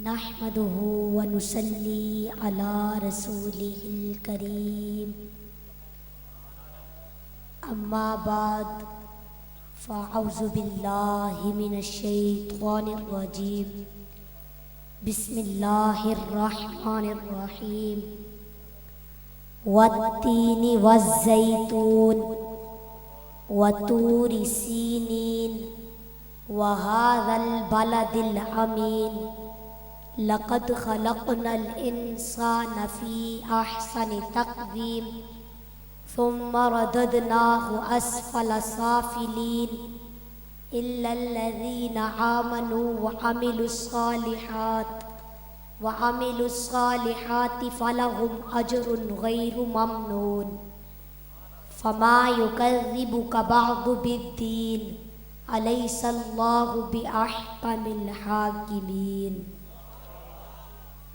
نحمده ونصلي على رسوله الكريم اما بعد فاعوذ بالله من الشيطان الرجيم بسم الله الرحمن الرحيم والتين والزيتون وطور سينين وهذا البلد الأمين لقد خلقنا الإنسان في أحسن تقويم ثم رددناه أسفل سافلين إلا الذين آمنوا وعملوا الصالحات فلهم أجر غير ممنون فما يكذبك بعد بالدين أليس الله بأحكم الحاكمين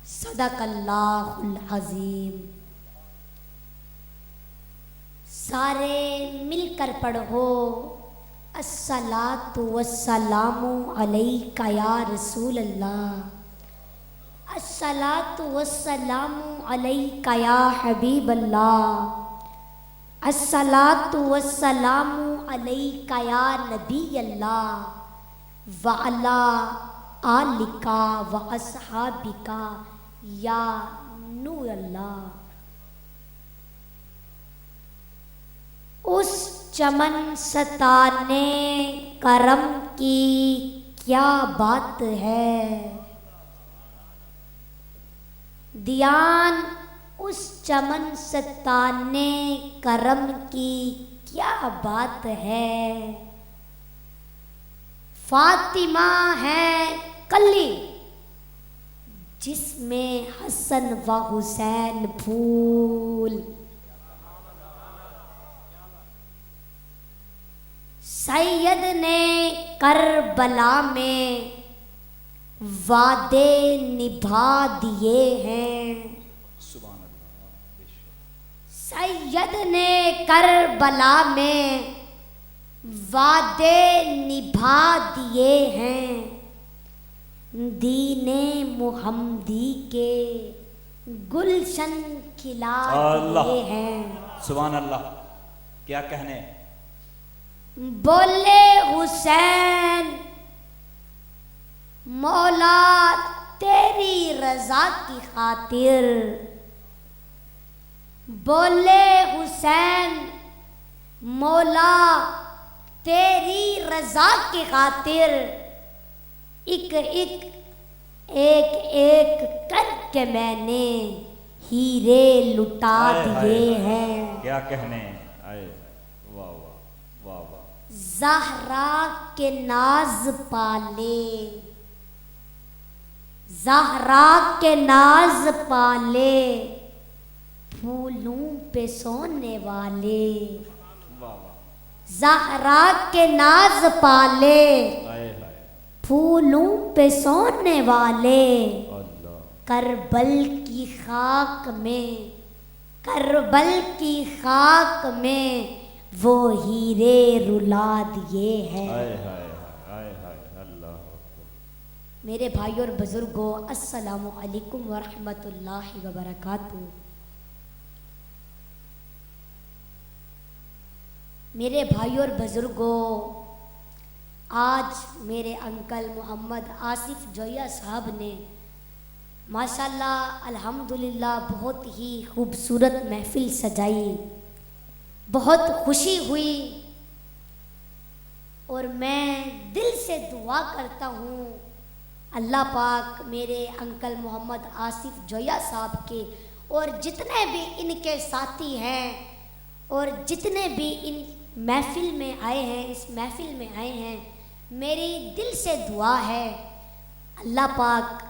صدق اللہ العظیم۔ سارے مل کر پڑھو الصلاۃ والسلام علیک یا رسول اللہ، الصلاۃ والسلام علیک یا حبیب اللہ، الصلاۃ والسلام علیک یا نبی اللہ وعلی آلک واصحابک یا نور اللہ۔ اس چمن ستانے کرم کی کیا بات ہے، دیان اس چمن ستانے کرم کی کیا بات ہے، فاطمہ ہے کلی جس میں حسن و حسین پھول، سید نے کربلا میں وعدے نبھا دیے ہیں، سید نے کربلا میں وعدے نبھا دیے ہیں، دین محمدی کے گلشن کھلا دیے ہیں۔ سبحان اللہ، کیا کہنے، بولے حسین مولا تیری رضا کی خاطر، بولے حسین مولا تیری رضا کی خاطر، ایک ایک کر کے میں نے ہیرے لٹا دیے ہیں۔ کیا کہنے، آئے واہ واہ واہ واہ، زہرا کے ناز پالے، زہرا کے ناز پالے، پھولوں پہ سونے والے، زہرا کے ناز پالے، پھولوں پہ سونے والے، کربل کی خاک میں، کربل کی خاک میں وہ ہیرے رلا دیے ہیں۔ میرے بھائی اور بزرگوں، السلام علیکم ورحمۃ اللہ وبرکاتہ۔ میرے بھائی اور بزرگوں، آج میرے انکل محمد آصف جویا صاحب نے ماشاءاللہ الحمدللہ بہت ہی خوبصورت محفل سجائی، بہت خوشی ہوئی، اور میں دل سے دعا کرتا ہوں اللہ پاک میرے انکل محمد آصف جویا صاحب کے اور جتنے بھی ان کے ساتھی ہیں اور جتنے بھی ان محفل میں آئے ہیں، اس محفل میں آئے ہیں، میری دل سے دعا ہے اللہ پاک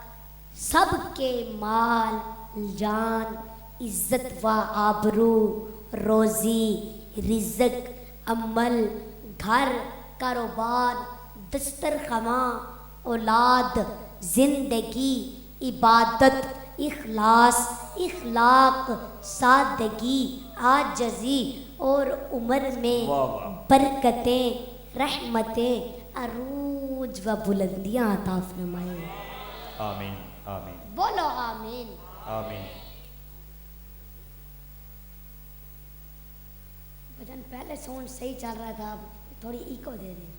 سب کے مال جان عزت و آبرو، روزی رزق، عمل، گھر، کاروبار، دسترخواں، اولاد، زندگی، عبادت، اخلاص، اخلاق، سادگی، عاجزی اور عمر میں برکتیں، رحمتیں، عروج و بلندیاں عطا فرمائے۔ آمین آمین بولو آمین. آمین. بھجن پہلے ساؤنڈ صحیح چل رہا تھا، اب تھوڑی ایکو دے دیں.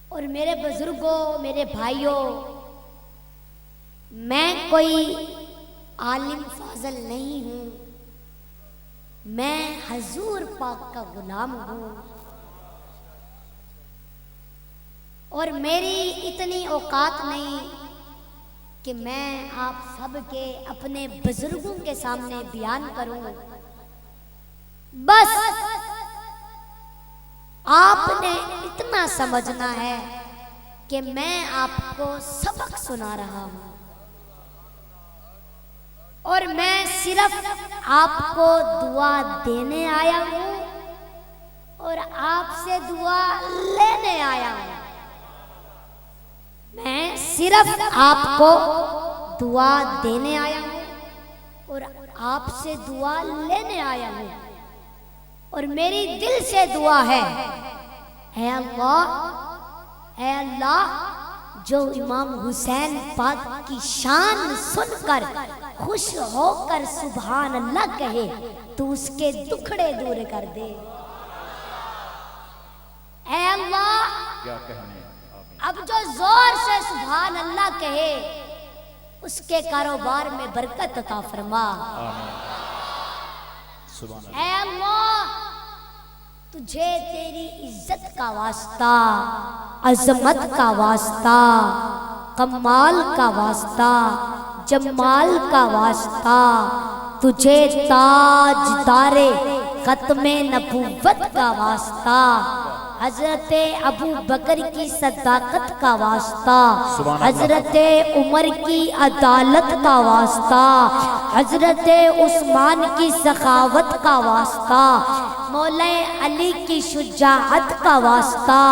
اور میرے بزرگوں، میرے بھائیوں، میں کوئی عالم فاضل نہیں ہوں، میں حضور پاک کا غلام ہوں، اور میری اتنی اوقات نہیں کہ میں آپ سب کے اپنے بزرگوں کے سامنے بیان کروں. بس آپ نے اتنا سمجھنا ہے کہ میں آپ کو سبق سنا رہا ہوں، اور میں صرف آپ کو دعا دینے آیا ہوں اور آپ سے دعا لینے آیا ہوں. میں صرف آپ کو دعا دینے آیا ہوں اور آپ سے دعا لینے آیا ہوں. اور میری دل سے دعا ہے، اے اللہ جو امام حسین پاک کی شان سن کر خوش ہو کر سبحان اللہ کہے تو اس کے دکھڑے دور کر دے. اے اللہ کیا کہنے. اب جو زور سے سبحان اللہ کہے اس کے کاروبار میں برکت عطا فرما. اے اللہ تجھے تیری عزت کا واسطہ، عظمت کا واسطہ، کمال کا واسطہ، جمال کا واسطہ، تجھے تاجدار ختم نبوت کا واسطہ، حضرت ابو بکر کی صداقت کا واسطہ، حضرت عمر کی عدالت کا واسطہ، حضرت عثمان کی سخاوت کا واسطہ، مولا علی کی شجاعت کا واسطہ،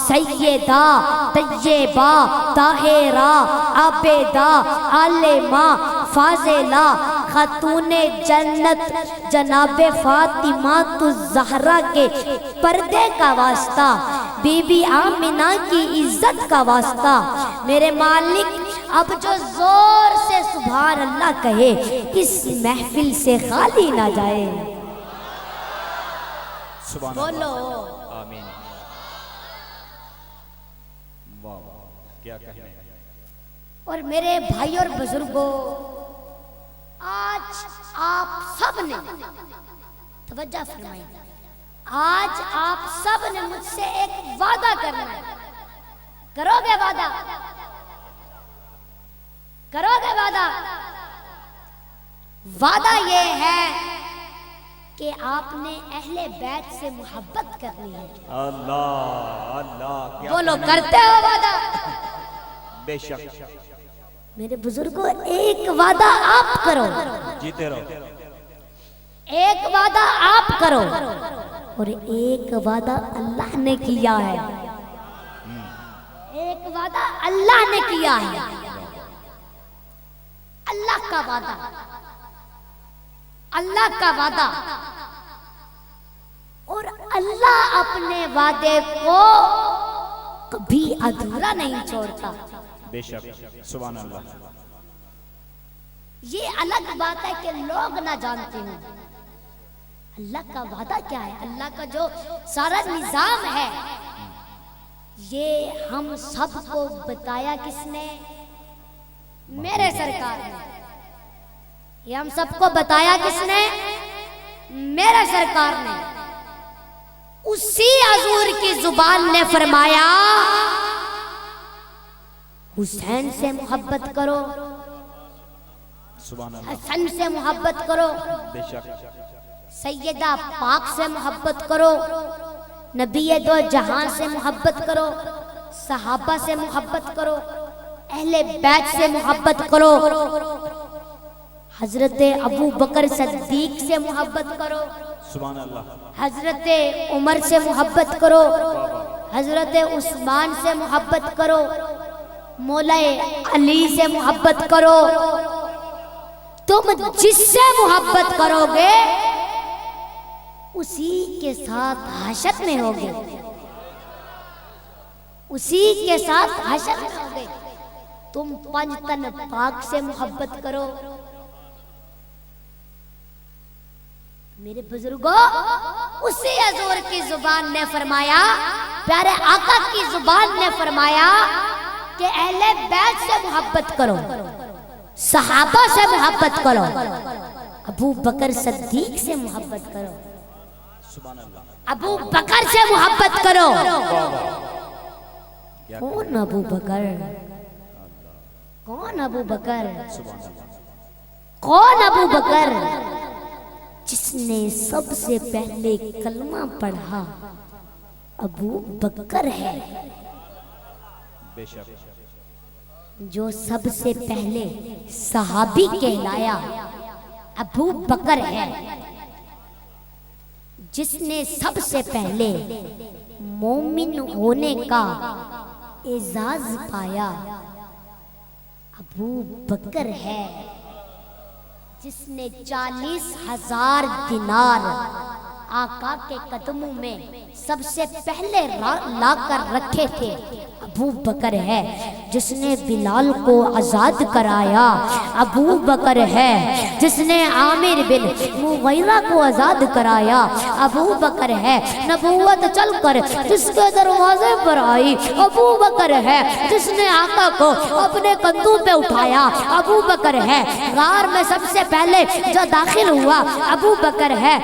سیدہ طیبہ طاہرہ عابدہ عالمہ فاضلہ خاتون جنت جناب فاطمہ الزہرا کے پردے کا واسطہ، بی بی آمنہ کی عزت کا واسطہ، میرے مالک اب جو زور سے سبحان اللہ کہے اس محفل سے خالی نہ جائے. بولو آمین. واہ کیا کہنے. اور میرے بھائی اور بزرگوں، آج آپ سب نے توجہ فرمائی، آج آپ سب نے مجھ سے ایک وعدہ کرنا ہے. کرو گے وعدہ؟ کرو گے وعدہ؟ وعدہ یہ ہے کہ آپ نے اہل بیت سے محبت کرنی ہے. اللہ اللہ کیا بولو کرتے ہو وعدہ؟ بے شک. میرے بزرگوں ایک وعدہ آپ کرو، جیتے رہو. ایک وعدہ آپ کرو اور ایک وعدہ اللہ نے کیا ہے. ایک وعدہ اللہ نے کیا ہے. اللہ کا وعدہ، اللہ کا وعدہ، اور اللہ اپنے وعدے کو کبھی ادھورا نہیں چھوڑتا. بے شک. سبحان اللہ. یہ الگ بات ہے کہ لوگ نہ جانتے ہوں اللہ کا وعدہ کیا ہے. اللہ کا جو سارا نظام ہے یہ ہم سب کو بتایا کس نے؟ میرے سرکار نے. یہ ہم سب کو بتایا کس نے؟ میرے سرکار نے. اسی حضور کی زبان نے فرمایا حسین سے محبت کرو، سبحان اللہ. حسن سے محبت کرو، بے شک. سیدہ پاک سے محبت کرو، نبی دو جہان سے محبت کرو، صحابہ سے محبت کرو، اہل بیت سے محبت کرو، حضرت ابو بکر صدیق سے محبت کرو، سبحان اللہ. حضرت عمر سے محبت کرو، حضرت عثمان سے محبت کرو، مولا علی سے محبت کرو. تم جس سے محبت کرو گے اسی کے ساتھ حشر میں ہوگے. اسی کے ساتھ حشر میں ہو گئے. تم پنجتن پاک سے محبت کرو. میرے بزرگوں اسی حضور کی زبان نے فرمایا, پیارے آقا کی زبان نے فرمایا کہ اہل بیت سے محبت کرو, صحابہ سے محبت کرو, ابو بکر صدیق سے محبت کرو, ابو بکر سے محبت کرو. کون ابو بکر؟ کون ابو بکر؟ کون ابو بکر؟ جس نے سب سے پہلے کلمہ پڑھا ابو بکر ہے. جو سب سے پہلے صحابی کہلایا ابو بکر ہے. جس نے سب سے پہلے مومن ہونے کا اعزاز پایا ابو بکر ہے. جس نے 40,000 دینار آقا کے قدموں میں سب سے پہلے لا کر رکھے تھے ابو بکر ہے. جس نے بلال کو آزاد کرایا ابو بکر ہے. جس نے عامر بن مغیرہ کو آزاد کرایا ابو بکر ہے. نبوت چل کر جس کے دروازے پر آئی ابو بکر ہے. جس نے آقا کو اپنے کندھوں پہ اٹھایا ابو بکر ہے. غار میں سب سے پہلے جو داخل ہوا ابو بکر ہے.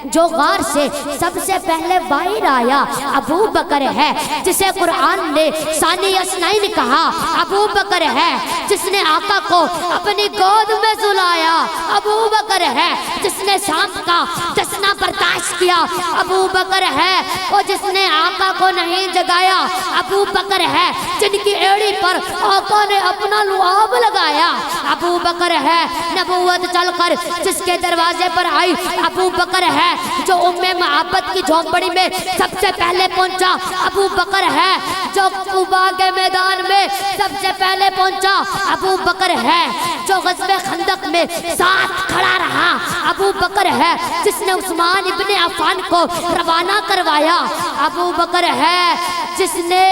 جو غار سے سب سے پہلے باہر آیا ابو بکر ہے. جسے قرآن نے ثانی اسنین کہا ابو بکر ہے. جس نے آقا کو اپنی گود میں سلایا ابو بکر ہے. جس نے سانپ کا دسنا برداشت کیا ابو بکر ہے. اور جس نے آقا کو نہیں جگایا ابو بکر ہے. جن کی ایڑی پر آقا نے اپنا لعاب لگایا ابو بکر ہے. نبوت چل کر جس کے دروازے پر آئی ابو بکر ہے. جو محبت کی جھونپڑی میں سب سے پہلے پہنچا ابو بکر ہے. جو قبا کے میدان میں سب سے پہلے پہنچا ابو بکر ہے. جو غزوہ خندق میں ساتھ کھڑا رہا ابو بکر ہے. جس نے عثمان ابن عفان کو روانہ کروایا ابو بکر ہے. جس نے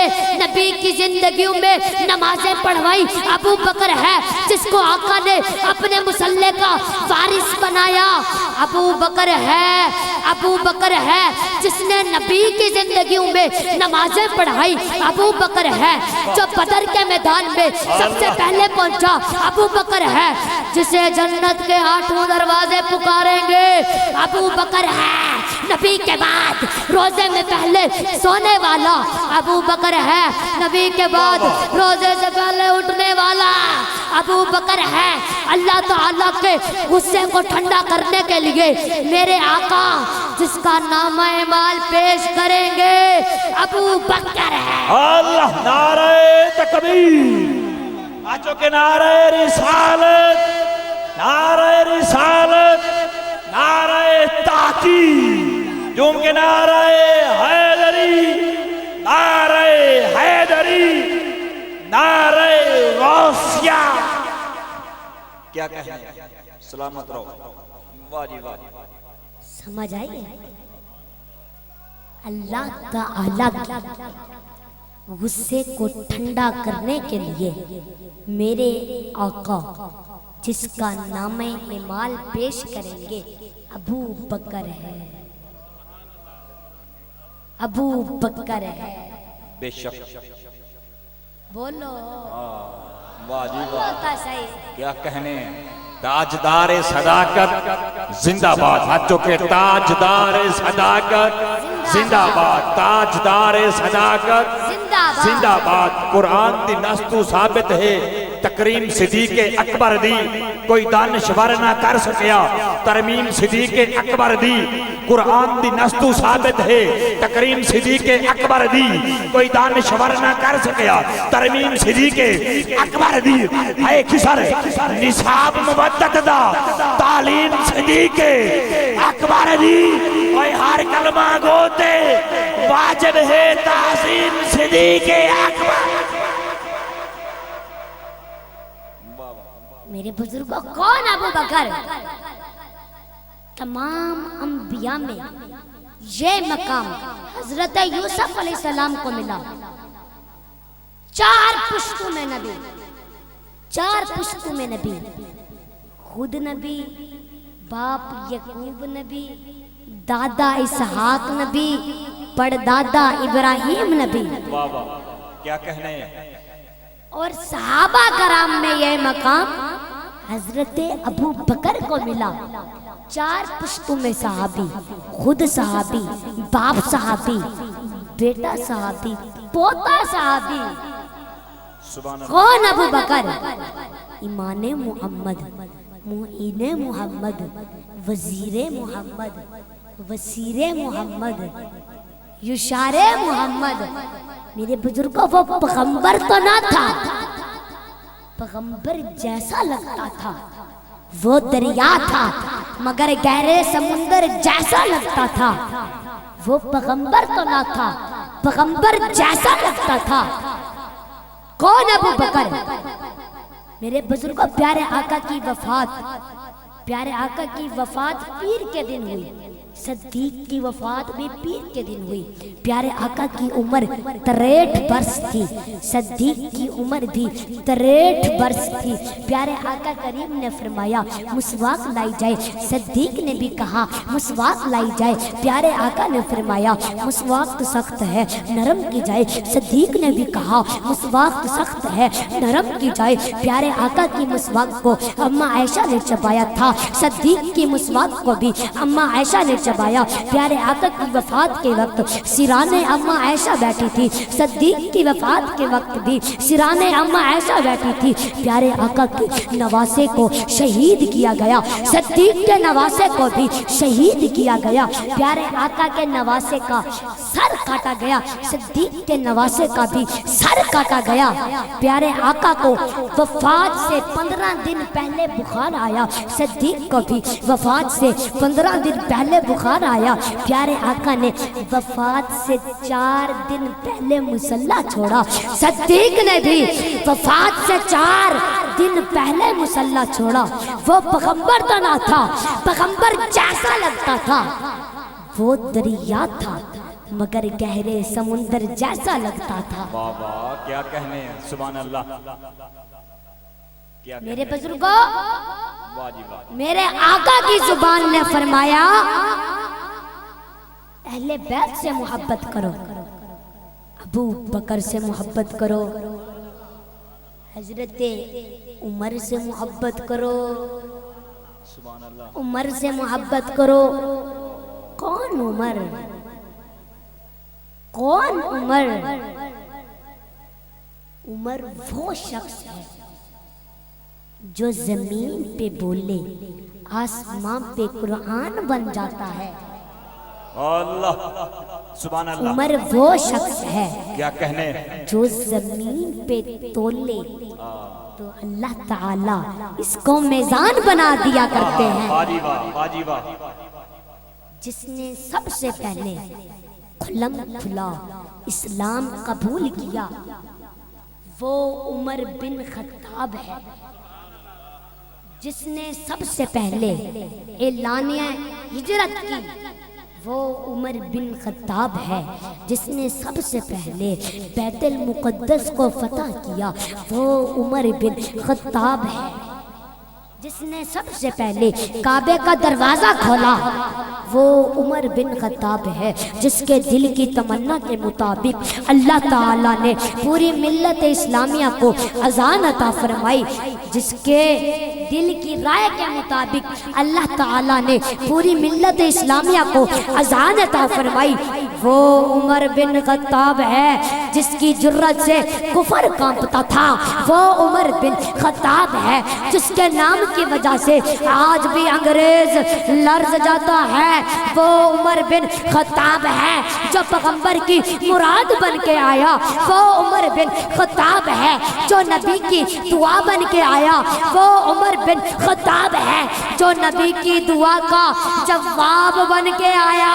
نبی کی زندگیوں میں نمازیں پڑھوائی ابو بکر ہے. جس کو آقا نے اپنے مصلی کا وارث بنایا ابو بکر ہے. ابو بکر ہے. جس نے نبی کی زندگیوں میں نمازیں پڑھائی ابو بکر ہے. جو بدر کے میدان میں سب سے پہلے پہنچا ابو بکر ہے. جسے جنت کے 8 دروازے پکاریں گے ابو بکر ہے. نبی کے بعد روزے میں پہلے سونے والا ابو بکر ہے. نبی کے بعد روزے سے پہلے اٹھنے والا ابو بکر ہے. اللہ تعالیٰ کے غصے کو ٹھنڈا کرنے کے لیے میرے آقا جس کا نام اعمال پیش کریں گے ابو بکر ہے. اللہ نعرہ تکبیر. آجو کے نعرہ رسالت, نعرہ رسالت, نعرہ تحقیق, جوم کے نعرہ حیدری, نعرہ حیدری, نعرہ غوثیہ. کیا کہیں سلامت رہو. واہ جی واہ. سمجھ آئیے اللہ تعالیٰ غصے کو ٹھنڈا کرنے کے لیے میرے آقا جس کا نام اعمال پیش کریں گے ابو بکر ہے. ابو بکر ہے. بے شک. بولو واہ جی بولو واہ. تا صحیح. کیا کہنے. تاجدار صداقت زندہ باد. ہاتھوں کے تاجدار صداقت زندہ باد. تاجدار صداقت زندہ باد. قرآن دی نستو ثابت ہے. تکریم صدیق اکبر دی کوئی دانشور نہ کر سکیا. ترمیم صدیق اکبر دی قرآن دی نستو ثابت ہے. تکریم صدیق اکبر دی کوئی دانشور نہ کر سکیا. ترمیم صدیق اکبر دی اے کسر نصاب مبدت دا. تعلیم صدیق اکبر دی اوہ ہر کلمہ گوتے واجب ہے. تعظیم صدیق اکبر. میرے بزرگوں کون ابو بکر؟ تمام انبیاء میں یہ مقام حضرت یوسف علیہ السلام کو ملا. 4 پشتوں میں نبی، 4 پشتوں میں نبی، خود نبی، باپ یعقوب نبی، دادا اسحاق نبی، پردادا ابراہیم نبی۔ واہ واہ کیا کہنے ہیں۔ اور صحابہ کرام میں یہ مقام حضرت ابو بکر کو ملا۔ 4 پشتوں میں صحابی، خود صحابی، باپ صحابی، بیٹا صحابی، پوتا صحابی۔ سبحان اللہ۔ کون ابو بکر؟ ایمان محمد، معین محمد، وزیر محمد، وزیر محمد، یشار محمد۔ میرے بزرگوں وہ پیغمبر تو نہ تھا، پیغمبر جیسا لگتا تھا۔ وہ دریا تھا مگر گہرے سمندر جیسا لگتا تھا۔ وہ پیغمبر تو نہ تھا، پیغمبر جیسا لگتا تھا۔ کون ابو بکر؟ میرے بزرگوں پیارے آقا کی وفات، پیارے آقا کی وفات پیر کے دن ہوئی، صدیق کی وفات بھی پیر کے دن ہوئی۔ پیارے آقا کی عمر 63 برس تھی، صدیق کی عمر بھی 63 برس تھی۔ پیارے آقا کریم نے فرمایا مسواک لائی جائے، صدیق نے بھی کہا مسواک لائی جائے۔ پیارے آقا نے فرمایا مسواک تو سخت ہے نرم کی جائے، صدیق نے بھی کہا مسواک تو سخت ہے نرم کی جائے۔ پیارے آقا کی مسواک کو اماں عائشہ نے چبایا تھا، صدیق کی مسواک کو بھی اماں عائشہ نے چبایا۔ پیارے آقا کی وفات کے وقت سرانے اماں عائشہ بیٹھی تھی، صدیق کی وفات کے وقت بھی سرانے اماں عائشہ بیٹھی تھی۔ پیارے آقا کے نواسے کو شہید کیا گیا، صدیق کے نواسے کو بھی شہید کیا گیا۔ پیارے آقا کے نواسے کا سر کاٹا گیا، صدیق کے نواسے کا بھی سر کاٹا گیا۔ پیارے آقا کو وفات سے 15 دن پہلے بخار آیا، صدیق کو بھی وفات سے 15 دن پہلے بخار آیا۔ پیارے آقا نے وفات سے 4 دن پہلے مصلی چھوڑا، صدیق نے بھی وفات سے 4 دن پہلے مصلی چھوڑا۔ وہ پیغمبر تو نہ تھا، پیغمبر جیسا لگتا تھا۔ وہ دریا تھا مگر گہرے سمندر جیسا لگتا تھا۔ واہ واہ کیا کہنے ہیں، سبحان اللہ۔ کیا میرے بزرگوں، واہ جی واہ۔ میرے آقا کی زبان نے فرمایا اہل بیت سے محبت کرو، ابو بکر سے محبت کرو، حضرت عمر سے محبت کرو، سبحان اللہ۔ عمر سے محبت کرو۔ کون عمر؟ کون عمر؟ عمر وہ شخص ہے جو زمین پہ بولے آسمان پہ قرآن بن جاتا ہے۔ اللہ سبحان اللہ۔ عمر وہ شخص ہے کیا کہنے ہیں۔ جو زمین پہ تولے تو اللہ تعالیٰ اس کو میزان بنا دیا کرتے ہیں۔ واہ جی واہ، واہ جی واہ۔ جس نے سب سے پہلے کھلم کھلا اسلام قبول کیا وہ عمر بن خطاب ہے۔ جس نے سب سے پہلے اعلانیہ ہجرت کی وہ عمر بن خطاب ہے۔ جس نے سب سے پہلے بیت المقدس کو فتح کیا وہ عمر بن خطاب ہے۔ جس نے سب سے پہلے کعبے کا دروازہ کھولا وہ عمر بن خطاب ہے۔ جس کے دل کی تمنا کے مطابق اللہ تعالیٰ نے پوری ملت اسلامیہ کو اذان عطا فرمائی، جس کے دل کی رائے کے مطابق اللہ تعالیٰ نے پوری ملت اسلامیہ کو اذان عطا فرمائی، وہ عمر بن خطاب ہے۔ جس کی جرت سے کفر کانپتا تھا وہ عمر بن خطاب ہے۔ جس کے نام کی وجہ سے آج بھی انگریز لرز جاتا ہے وہ عمر بن خطاب ہے۔ جو پیغمبر کی مراد بن کے آیا وہ عمر بن خطاب ہے۔ جو نبی کی دعا بن کے آیا وہ عمر بن خطاب ہے۔ جو نبی کی دعا کا جواب بن کے آیا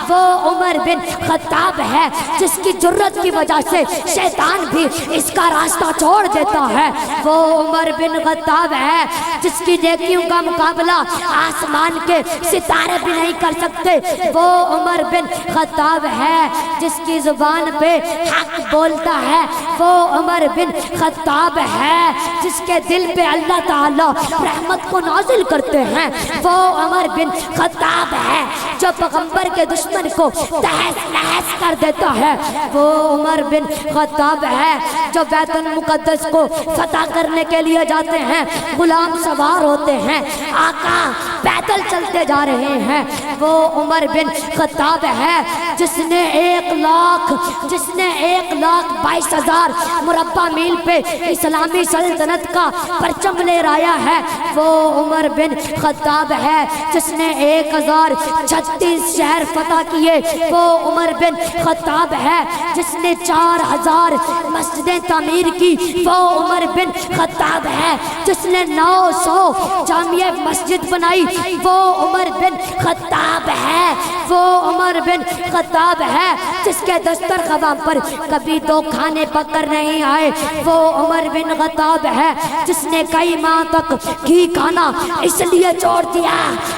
وہ عمر بن خطاب ہے۔ جس کی جرت کی وجہ سے شیطان بھی اس کا راستہ چھوڑ دیتا ہے۔ وہ عمر بن خطاب ہے جس کی نیکیوں کا مقابلہ آسمان کے ستارے بھی نہیں کر سکتے۔ وہ عمر بن خطاب ہے جس کی زبان پہ حق بولتا ہے۔ وہ عمر بن خطاب ہے جس کے دل پہ اللہ تعالیٰ رحمت کو نازل کرتے ہیں۔ وہ عمر بن خطاب ہے جو پیغمبر کے دشمن کو تہس نہس کر دیتا ہے۔ وہ عمر بن خطاب ہے جو بیت المقدس کو فتح کرنے کے لیے جاتے ہیں، غلام سوار ہوتے ہیں، آقا پیدل چلتے جا رہے ہیں۔ وہ عمر بن خطاب ہے جس نے 1,22,000 مربع میل پہ اسلامی سلطنت کا پرچم لہرایا ہے۔ وہ عمر بن خطاب ہے جس نے 1036 شہر فتح کیے۔ وہ عمر بن خطاب ہے جس نے 4000 مسجدیں تعمیر کی۔ وہ عمر بن خطاب ہے جس نے 900 جامع مسجد بنائی۔ وہ عمر بن خطاب ہے، وہ عمر بن خطاب ہے جس کے دسترخوان پر کبھی 2 کھانے پک کر نہیں آئے۔ وہ عمر بن خطاب ہے جس نے کئی ماہ تک گھی کھانا اس لیے چھوڑ دیا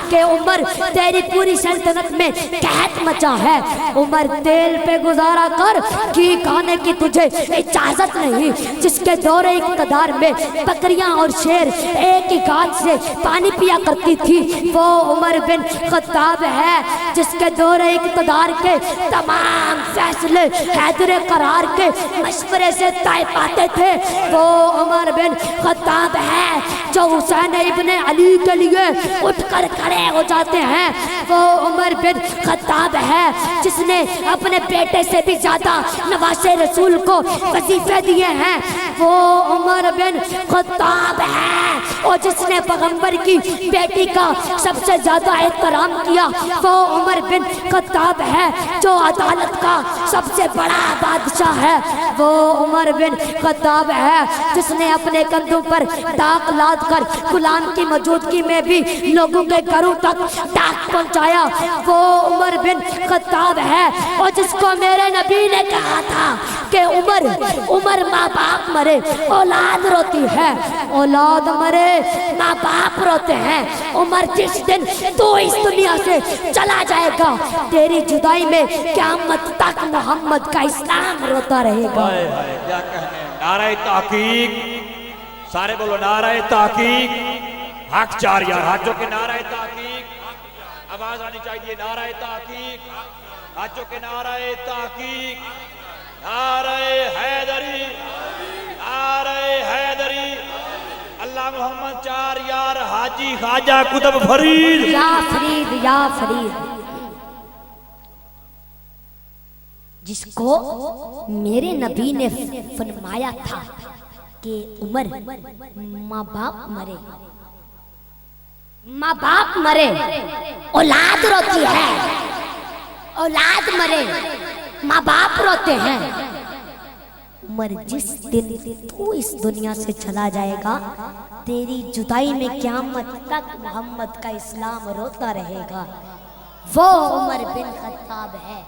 کہ عمر تیری پوری سلطنت میں قحط مچا ہے، عمر تیل پہ گزارا کر، گھی کھانے کی تجھے اجازت نہیں۔ جس کے دور اقتدار میں بکریاں اور شیر ایک ہی گھاٹ سے پانی پیا کرتی تھی۔ وہ عمر بن خطاب ہے جس کے دور اقتدار کے تمام فیصلے حیدر قرار کے مشورے سے طے پاتے تھے۔ وہ عمر بن خطاب ہے جو حسین ابن علی کے لیے اٹھ کر کھڑے ہو جاتے ہیں۔ وہ عمر بن خطاب ہے جس نے اپنے بیٹے سے بھی زیادہ نواز رسول کو وظیفے دیے ہیں۔ وہ عمر بن خطاب ہے اور جس نے پیغمبر کی بیٹی کا سب سے زیادہ احترام کیا۔ وہ عمر بن خطاب ہے جو عدالت کا سب سے بڑا بادشاہ ہے۔ وہ عمر بن خطاب ہے جس نے اپنے کندھوں پر ڈاک لاد کر غلام کی موجودگی میں بھی لوگوں کے گھروں تک ڈاک پہنچایا۔ وہ عمر بن خطاب ہے اور جس کو میرے نبی نے کہا تھا کہ عمر ماں باپ مرے اولاد روتی ہے، اولاد مرے ماں باپ روتے ہیں۔ عمر جس دن تو اس دنیا سے چلا جائے گا تیری جدائی میں قیامت تک محمد کا اسلام روتا رہے گا۔ کیا کہنے، نعرہ تحقیق، سارے بولو نعرہ تحقیق، حق چار یار، ہاتھوں کے نعرہ تحقیق، آواز آنی چاہیے، نعرہ تحقیق، ہاتھوں کے نعرہ تحقیق، نعرہ حیدری، نعرہ حیدری، اللہ محمد چار یار، حاجی خواجہ قطب فرید، یا فرید یا فرید، جس کو میرے نبی نے فرمایا تھا کہ عمر ماں باپ مرے اولاد روتی ہے، اولاد مرے ماں باپ روتے ہیں۔ عمر جس دن تو اس دنیا سے چلا جائے گا تیری جدائی میں قیامت تک محمد کا اسلام روتا رہے گا۔ وہ عمر بن خطاب ہے۔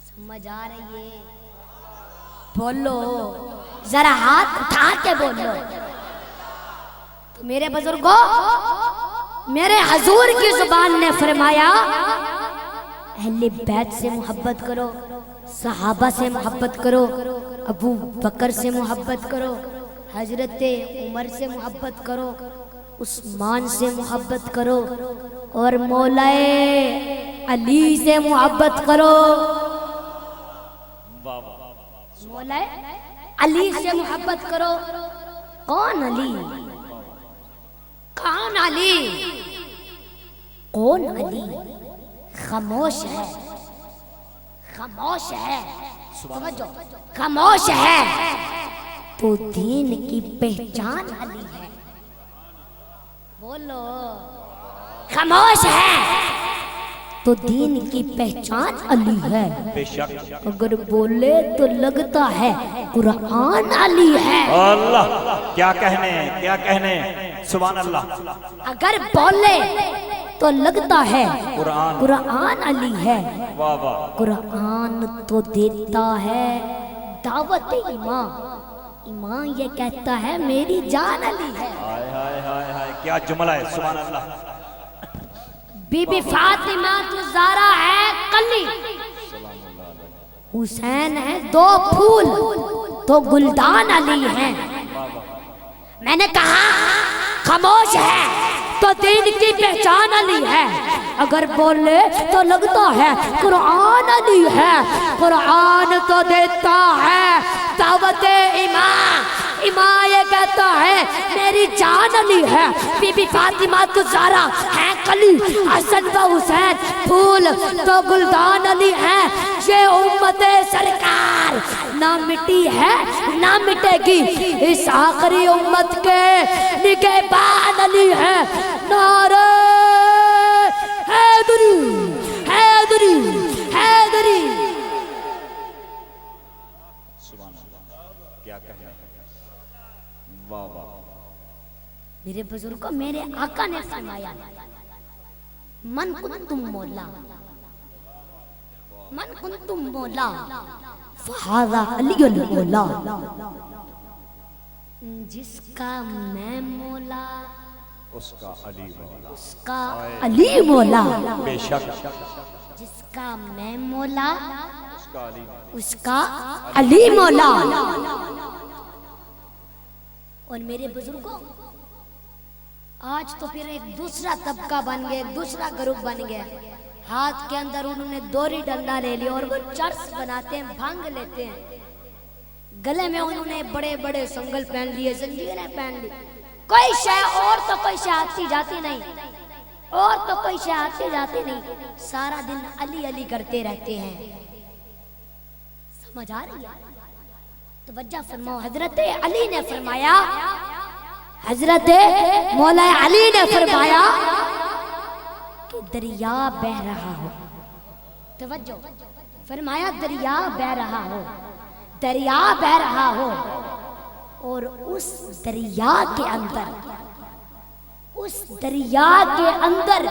سمجھ آ رہی ہے؟ بولو ذرا ہاتھ اٹھا کے بولو۔ تو میرے بزرگوں، میرے حضور کی زبان نے فرمایا اہل بیت سے محبت کرو، صحابہ سے محبت کرو، ابو بکر سے محبت کرو، حضرت عمر سے محبت کرو، عثمان سے محبت کرو، اور مولا علی سے محبت کرو۔ مولا علی سے محبت کرو۔ کون علی؟ کون علی؟ کون علی؟ خاموش ہے، خاموش ہے، سمجھو خاموش ہے تو دین کی پہچان علی ہے۔ بولو خاموش ہے تو دین کی پہچان علی ہے۔ بے شک اگر بولے تو لگتا ہے قرآن علی ہے۔ اللہ، کیا کہنے، کیا کہنے، سبحان اللہ۔ اگر بولے تو لگتا ہے قرآن قرآن علی ہے، واہ واہ قرآن تو دیتا ہے دعوت ایمان، ایمان یہ کہتا ہے میری جان علی ہے۔ ہائے ہائے ہائے ہائے کیا جملہ ہے، سبحان اللہ۔ بی بی فاطمہ تو زہرا ہے کلی، حسین ہے دو پھول تو گلدان علی ہیں۔ میں نے کہا خاموش ہے تو دین کی پہچان علی ہے، اگر بولے تو لگتا ہے قرآن علی ہے، قرآن تو دیتا ہے دعوت ایمان، ایمان یہ کہتا ہے میری جان علی ہے۔ بی بی فاطمہ تو زہرا ہے کلی، حسن و حسین پھول تو گلدان علی ہے۔ یہ امت سرکار نہ مٹی ہے نہ مٹے گی، اس آخری امت کے نگہبان علی ہے۔ نعرہ حیدری حیدری حیدری۔ سبحان اللہ کیا کہنا، واہ واہ میرے بزرگوں میرے آقا نے فرمایا من کنتم مولا، من کنتم مولا فہذا علی المولا، جس کا میں مولا اس کا علی مولا، اس کا علی مولا، بے شک جس کا میں مولا اس کا علی مولا۔ اس کا علی مولا۔ اور میرے بزرگوں آج تو پھر ایک دوسرا طبقہ بن گیا، ایک دوسرا گروپ بن گیا، ہاتھ کے اندر انہوں نے دوری ڈنڈا لے لیا اور وہ چرس بناتے ہیں، بھنگ لیتے ہیں، گلے میں انہوں نے بڑے بڑے سنگل پہن لیے، زنجیریں پہن لی، کوئی شے اور تو کوئی شے آتی جاتی نہیں، اور تو کوئی شے آتی جاتی نہیں، سارا دن علی علی کرتے رہتے ہیں۔ سمجھ آ رہی ہے؟ توجہ فرماؤ، حضرت علی نے فرمایا، حضرت مولا علی نے فرمایا کہ دریا بہ رہا ہو، توجہ فرمایا دریا بہ رہا ہو، دریا بہ رہا ہو، اور اس دریا کے اندر، اس دریا کے اندر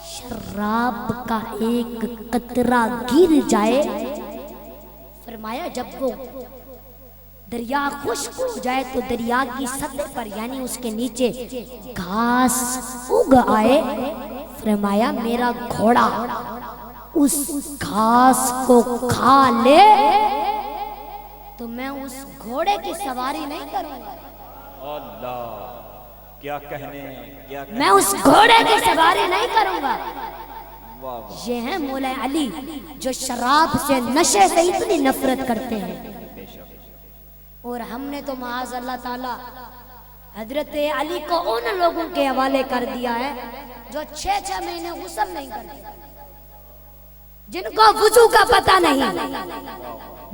شراب کا ایک قطرہ گر جائے، فرمایا جب وہ دریا خشک ہو جائے تو دریا کی سطح پر یعنی اس کے نیچے گھاس اگ آئے، فرمایا میرا گھوڑا اس گھاس کو کھا لے تو میں اس گھوڑے کی سواری نہیں کروں گا، اللہ کیا کہنے، کیا کہنے، میں اس گھوڑے کی سواری نہیں کروں گا۔ واہ واہ یہ ہیں مولا علی جو شراب سے نشے سے اتنی نفرت کرتے ہیں، اور ہم نے تو معاذ اللہ تعالی حضرت علی کو ان لوگوں کے حوالے کر دیا ہے جو 6 مہینے غسل نہیں کرتے، جن کو وضو کا پتہ نہیں۔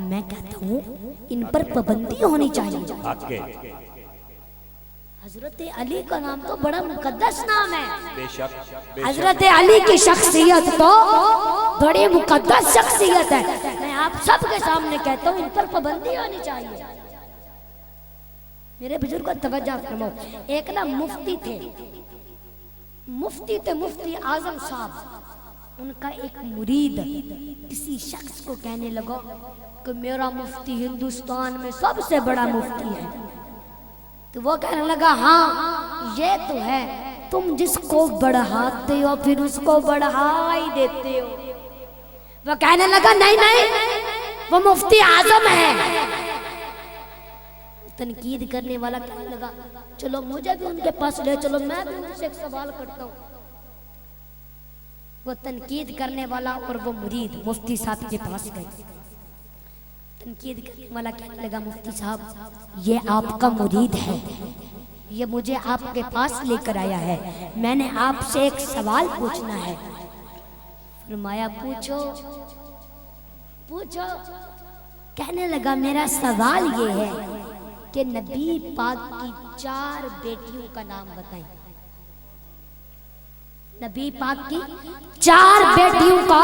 میں کہتا ہوں ان پر پابندی ہونی چاہیے۔ حق ہے، حضرت علی کا نام تو بڑا مقدس نام ہے، بے شک بے شک۔ حضرت علی کی شخصیت تو بڑی مقدس شخصیت ہے، میں آپ سب کے سامنے کہتا ہوں ان پر پابندی ہونی چاہیے۔ میرے بزرگوں توجہ فرماؤ، ایک نا مفتی تھے، مفتی اعظم صاحب، ان کا ایک مرید کسی شخص کو کہنے لگا کہ میرا مفتی ہندوستان میں سب سے بڑا مفتی ہے، تو وہ کہنے لگا ہاں یہ تو ہے، تم جس کو بڑھاتے ہو پھر اس کو بڑھا ہی دیتے ہو۔ وہ کہنے لگا نہیں وہ مفتی اعظم ہے۔ تنقید کرنے والا کہنے لگا چلو مجھے بھی ان کے پاس لے چلو، میں بھی ان سے ایک سوال کرتا ہوں۔ وہ تنقید کرنے والا اور وہ مرید مفتی صاحب کے پاس گئے، تنقید کرنے والا کہنے لگا مفتی صاحب یہ آپ کا مرید ہے، یہ مجھے آپ کے پاس لے کر آیا ہے، میں نے آپ سے ایک سوال پوچھنا ہے۔ فرمایا پوچھو پوچھو۔ کہنے لگا میرا سوال یہ ہے کہ نبی پاک کی 4 بیٹیوں کا نام بتائیں، نبی پاک کی 4 بیٹیوں کا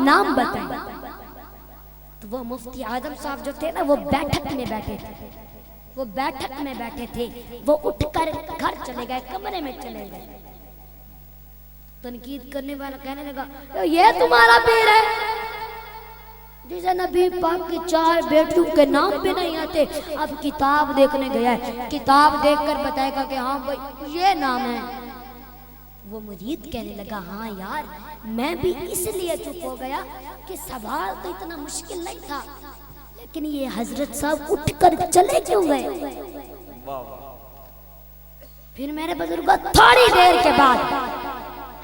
نام بتائیں۔ تو وہ مفتی اعظم صاحب جو تھے نا وہ بیٹھک میں بیٹھے تھے، وہ بیٹھک میں بیٹھے تھے، وہ اٹھ کر گھر چلے گئے، کمرے میں چلے گئے۔ تنقید کرنے والا کہنے لگا یہ تمہارا پیر ہے جسے نبی پاک کی 4 بیٹیوں کے نام پہ نہیں آتے، اب کتاب دیکھنے گیا ہے، کتاب دیکھ کر بتائے گا کہ ہاں بھائی یہ نام ہے۔ وہ مرید کہنے لگا ہاں یار میں بھی اس لیے چپ ہو گیا کہ سوال تو اتنا مشکل نہیں تھا، لیکن یہ حضرت صاحب اٹھ کر چلے کیوں گئے؟ پھر میرے بزرگوں تھوڑی دیر کے بعد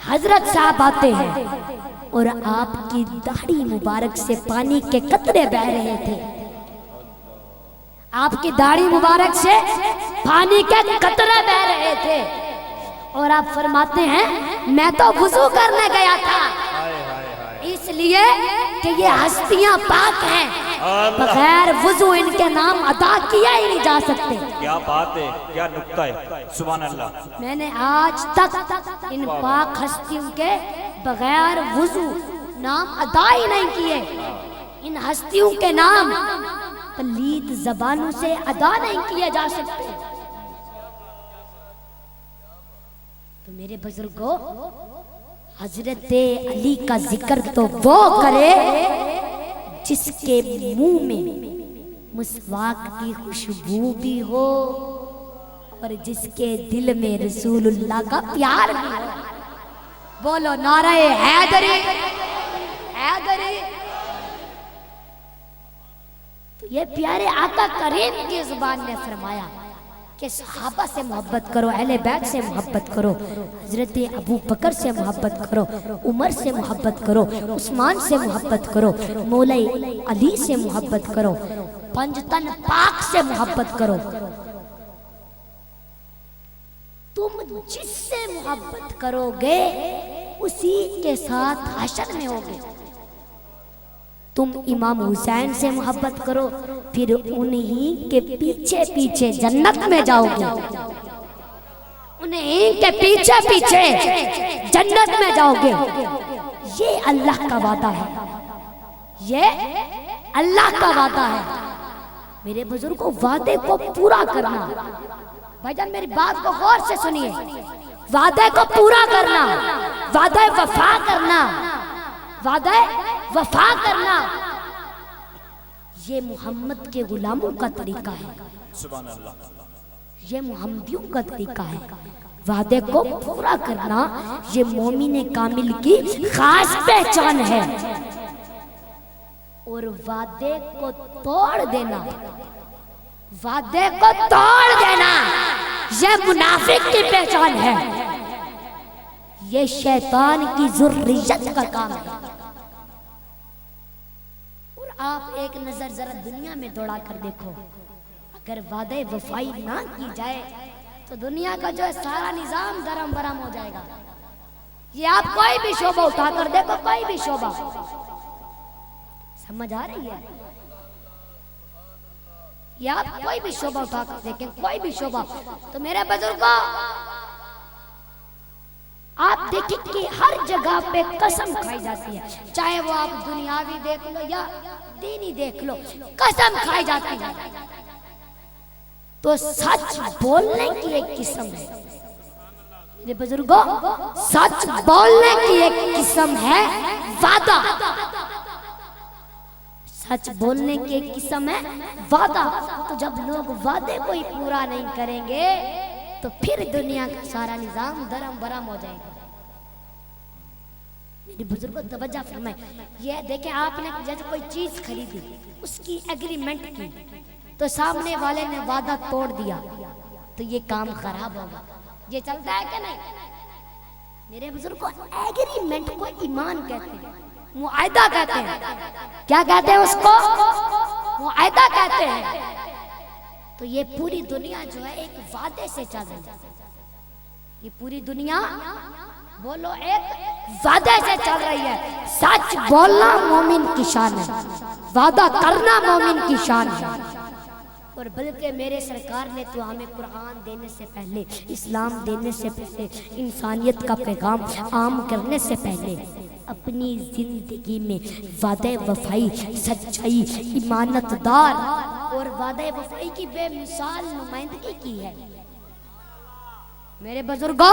حضرت صاحب آتے ہیں اور آپ کی داڑھی مبارک سے پانی کے قطرے بہ رہے تھے، آپ کی داڑھی مبارک سے پانی کے قطرے بہ رہے تھے، اور آپ فرماتے ہیں میں تو وضو کرنے گیا تھا اس لیے کہ یہ ہستیاں پاک ہیں، بغیر وضو ان کے نام ادا کیا ہی نہیں جا سکتے۔ کیا بات ہے، کیا نکتہ ہے، سبحان اللہ۔ میں نے آج تک ان پاک ہستیوں کے بغیر وضو نام ادا ہی نہیں کیے، ان ہستیوں کے نام پلید زبانوں سے ادا نہیں کیے جا سکتے۔ تو میرے بزرگوں حضرت علی کا ذکر تو وہ کرے جس کے منہ میں مسواک کی خوشبو بھی ہو اور جس کے دل میں رسول اللہ کا پیار بھی ہو۔ بولو نعرہ حیدری حیدری۔ تو یہ پیارے آقا کریم کی زبان نے فرمایا کہ صحابہ سے محبت کرو، اہل بیت سے محبت کرو، حضرت ابو بکر سے محبت کرو، عمر سے محبت کرو، عثمان سے محبت کرو، مولا علی سے محبت کرو، پنجتن پاک سے محبت کرو۔ تم جس سے محبت کرو گے اسی کے ساتھ حشر میں ہوگے۔ تم امام حسین سے محبت کرو پھر انہی کے پیچھے پیچھے جنت میں جاؤ گے، انہی کے پیچھے پیچھے جنت میں جاؤ گے۔ یہ اللہ کا وعدہ ہے، یہ اللہ کا وعدہ ہے۔ میرے بزرگوں وعدے کو پورا کرنا، بھائی جان میری بات کو غور سے سنیے، وعدے کو پورا کرنا، وعدہ وفا کرنا، وعدہ وفا کرنا یہ محمد کے غلاموں کا طریقہ ہے، سبحان اللہ، یہ محمدیوں کا طریقہ ہے۔ وعدے کو پورا کرنا یہ مومن کامل کی خاص پہچان ہے، اور وعدے کو توڑ دینا، وعدے کو توڑ دینا یہ منافق کی پہچان ہے، یہ شیطان کی ذریت کا کام ہے۔ اور آپ ایک نظر ذرا دنیا میں دوڑا کر دیکھو، اگر وعدہ وفائی نہ کی جائے تو دنیا کا جو ہے سارا نظام درم برم ہو جائے گا۔ یہ آپ کوئی بھی شعبہ اٹھا کر دیکھو، کوئی بھی شعبہ، سمجھ آ رہی ہے؟ یہ آپ کوئی بھی شعبہ اٹھا کر دیکھیں، کوئی بھی شعبہ، تو میرے بزرگوں آپ دیکھیں کہ ہر جگہ پہ قسم کھائی جاتی ہے، چاہے وہ آپ دنیاوی دیکھ لو یا دینی دیکھ لو، قسم کھائی جاتی ہے۔ تو سچ بولنے کی ایک قسم ہے میرے بزرگوں، سچ بولنے کی ایک قسم ہے وعدہ، سچ بولنے کی ایک قسم ہے وعدہ۔ تو جب لوگ وعدے کو ہی پورا نہیں کریں گے تو پھر دنیا کا سارا نظام درم برم ہو جائے گا۔ میرے بزرگوں توجہ فرمائیں، یہ دیکھیں آپ نے جیسے کوئی چیز خریدی، اس کی ایگریمنٹ کی، تو سامنے والے نے وعدہ توڑ دیا تو یہ کام خراب ہوگا، یہ چلتا ہے کہ نہیں؟ میرے بزرگوں ایگریمنٹ کو ایمان کہتے ہیں، معاہدہ کہتے ہیں۔ کیا کہتے ہیں اس کو؟ معاہدہ کہتے ہیں۔ تو یہ پوری دنیا جو ہے ایک وعدے سے چل رہی ہے، یہ پوری دنیا بولو ایک وعدے سے چل رہی ہے۔ سچ بولنا مومن کی شان ہے، وعدہ کرنا مومن کی شان ہے۔ اور بلکہ میرے سرکار نے تو ہمیں قرآن دینے سے پہلے، اسلام دینے سے پہلے، انسانیت کا پیغام عام کرنے سے پہلے اپنی زندگی میں وعدہ وفائی، سچائی، ایمانت دار اور وعدہ وفائی کی بے مثال نمائندگی کی ہے۔ میرے بزرگوں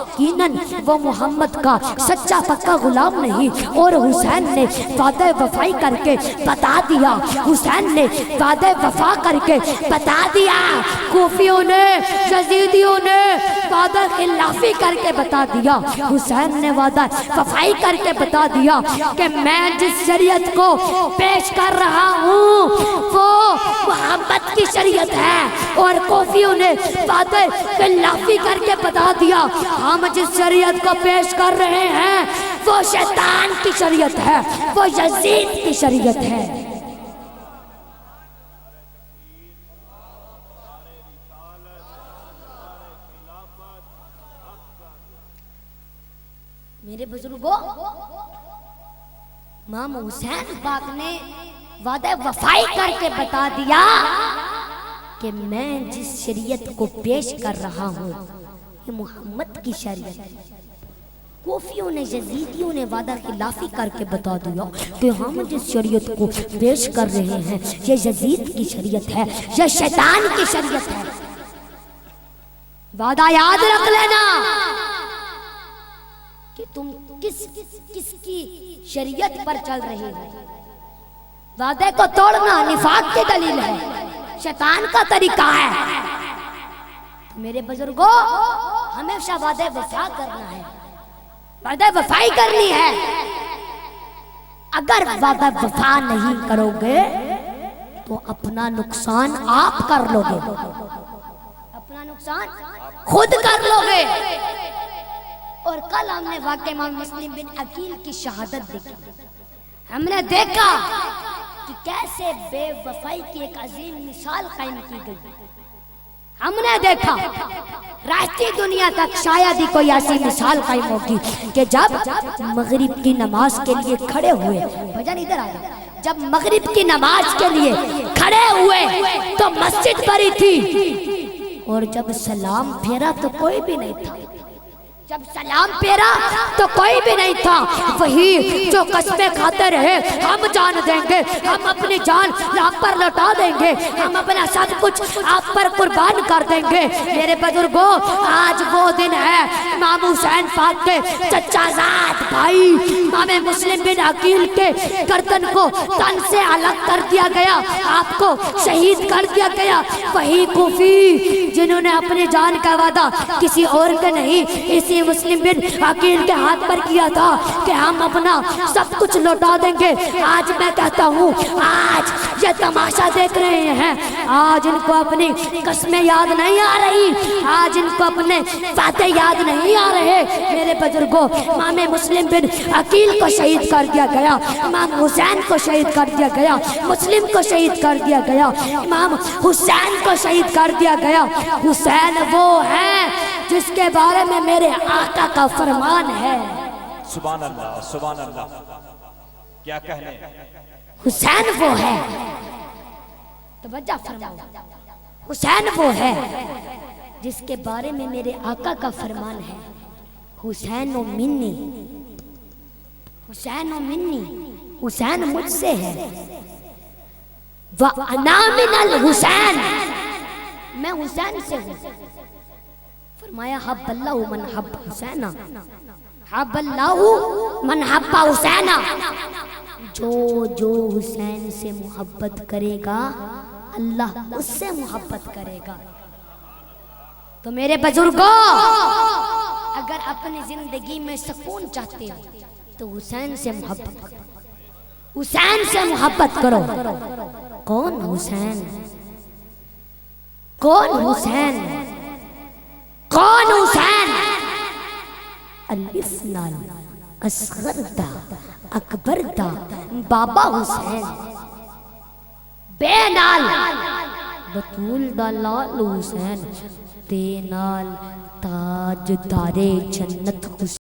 یقیناً وہ محمد کا سچا پکا غلام نہیں. اور حسین نے وعدہ وفائی کر کے بتا دیا, حسین نے وعدہ وفا کر کے بتا دیا, کوفیوں نے یزیدیوں نے وعدہ خلافی کر کے بتا دیا, حسین نے وعدہ وفائی کر کے بتا دیا کہ میں جس شریعت کو پیش کر رہا ہوں وہ محمد کی شریعت ہے. اور کوفیوں نے وعدہ خلافی کر کے بتا دیا ہم جس شریعت کو پیش کر رہے ہیں وہ شیطان کی شریعت ہے, وہ یزید کی شریعت ہے. میرے بزرگوں, امام حسین پاک نے وعدہ وفائی کر کے بتا دیا کہ میں جس شریعت کو پیش کر رہا ہوں یہ محمد کی شریعت ہے. کوفیوں نے یزیدیوں نے وعدہ خلافی کر کے بتا دیا کہ ہم جس شریعت کو پیش کر رہے ہیں یہ یزید کی شریعت ہے, یہ شیطان کی شریعت ہے. وعدہ یاد رکھ لینا کہ تم کس کی شریعت پر چل رہے ہو. وعدے کو توڑنا نفاق کی دلیل ہے, شیطان کا طریقہ ہے. میرے بزرگوں, ہمیشہ وعدے وفا کرنا ہے, وعدہ وفائی کرنی ہے. اگر وعدہ وفا نہیں کرو گے تو اپنا نقصان آپ کر لو گے, اپنا نقصان خود کر لو گے. اور کل ہم نے واقعہ امام مسلم بن عقیل کی شہادت دیکھی. ہم نے دیکھا کہ کیسے بے وفائی کی ایک عظیم مثال قائم کی گئی. ہم نے دیکھا رہتی دنیا تک شاید ہی کوئی ایسی مثال قائم ہوگی کہ جب مغرب کی نماز کے لیے کھڑے ہوئے, بھجن ادھر آیا, جب مغرب کی نماز کے لیے کھڑے ہوئے تو مسجد بھری تھی, اور جب سلام پھیرا تو کوئی بھی نہیں تھا. جب سلام پھیرا تو کوئی بھی نہیں تھا. وہی جو قسمیں کھاتے رہے ہم جان دیں گے, ہم اپنی جان آپ پر لوٹا دیں گے, ہم اپنا سب کچھ آپ پر قربان کر دیں گے. میرے بزرگوں, آج وہ دن ہے امام حسین پاک کے چچا زاد بھائی امام مسلم بن عقیل کے گردن کو تن سے الگ کر دیا گیا, آپ کو شہید کر دیا گیا. وہی کوفی جنہوں نے اپنی جان کا وعدہ کسی اور کے نہیں اسی مسلم بن عقیل کے ہاتھ پر کیا تھا کہ ہم اپنا سب کچھ لوٹا دیں گے. آج میں کہتا ہوں, آج یہ تماشا دیکھ رہے ہیں, آج ان کو اپنی قسمیں یاد نہیں آ رہی, آج ان کو اپنے وعدے یاد نہیں آ رہے. میرے بزرگوں, امام مسلم بن عقیل کو شہید کر دیا گیا, امام حسین کو شہید کر دیا گیا, مسلم کو شہید کر دیا گیا, امام حسین کو شہید کر دیا گیا. حسین وہ ہے جس کے بارے میں میرے آقا کا فرمان ہے. سبحان اللہ, سبحان اللہ, کیا کہنے. حسین وہ ہے, توجہ فرماؤ, حسین وہ ہے جس کے بارے میں میرے آقا کا فرمان ہے. حسین و منی, حسین و منی, حسین مجھ سے ہے. وَأَنَا مِنَ الْحُسین, میں حسین سے ہوں. فرمایا حب اللہ من حب حسینہ, حب اللہ من حب حسینہ, جو حسین سے محبت کرے گا اللہ اس سے محبت کرے گا. تو میرے بزرگوں, اگر اپنی زندگی میں سکون چاہتے ہو تو حسین سے محبت کرو, حسین سے محبت کرو. کون حسین, کون حسین, کون حسین؟ الف نال اصغر دا اکبر دا بابا حسین, بے نال بطول دا لال حسین, تے نال تاج دارے جنت حسین.